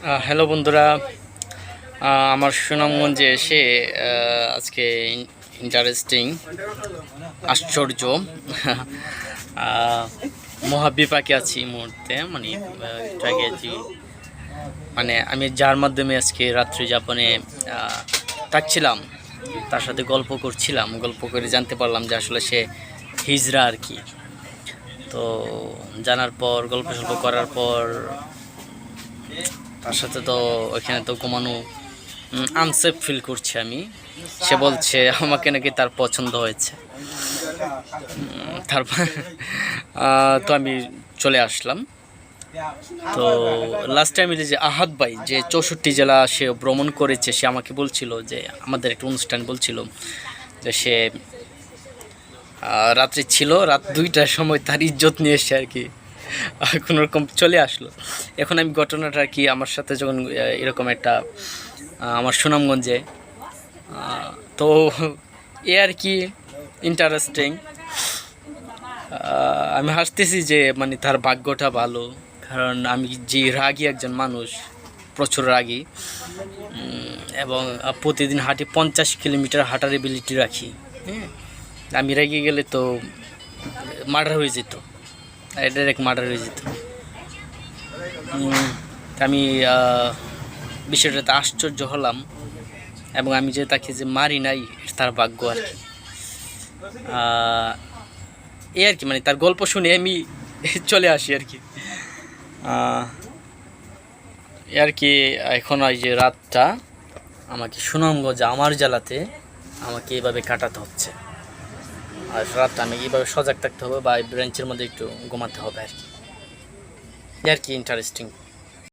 Hello বন্ধুরা, আমার সুনামগঞ্জে এসে আজকে ইন্টারেস্টিং আশ্চর্য মহাবিপাকে আছি এই মুহূর্তে। মানে একটু আগে মানে আমি যার মাধ্যমে আজকে রাত্রি যাপনে থাকছিলাম, তার সাথে গল্প করছিলাম। গল্প করে জানতে পারলাম যে আসলে সে হিজড়া আর কি। তো জানার পর গল্প সল্প করার পর তার সাথে তো ওইখানে তো ঘুমানো আনসেফ ফিল করছি আমি। সে বলছে আমাকে নাকি তার পছন্দ হয়েছে। তারপর তো আমি চলে আসলাম। তো লাস্ট টাইম যে আহাদ ভাই যে 64 জেলা সে ভ্রমণ করেছে, সে আমাকে বলছিল যে আমাদের একটা অনুষ্ঠান বলছিল যে সে রাত্রি ছিল, রাত 2টার সময় তার ইজ্জত নিয়ে এসে আর কি কোনোরকম চলে আসলো। এখন আমি ঘটনাটা আর কি আমার সাথে যখন এরকম একটা আমার সুনামগঞ্জে, তো এ আর কি ইন্টারেস্টিং। আমি হাসতেছি যে মানে তার ভাগ্যটা ভালো, কারণ আমি যে রাগী একজন মানুষ, প্রচুর রাগী, এবং প্রতিদিন হাঁটি 50 কিলোমিটার হাঁটার এবিলিটি রাখি। হ্যাঁ, আমি রেগে গেলে তো মার্ডার হয়ে যেত, ডাইরেক্ট মার্ডার হয়ে যেত। আমি বিষয়টাতে আশ্চর্য হলাম, এবং আমি যে তাকে যে মারি নাই তার ভাগ্য আর কি। এই আর কি, মানে তার গল্প শুনে আমি চলে আসি আর কি। আর কি এখন ওই যে রাতটা আমাকে সুনামগঞ্জ আমার জেলাতে আমাকে এইভাবে কাটাতে হচ্ছে, আর রাতটা আমি এইভাবে সজাগ থাকতে হবে বা ব্রেঞ্চের মধ্যে একটু ঘুমাতে হবে আর কি। ইন্টারেস্টিং।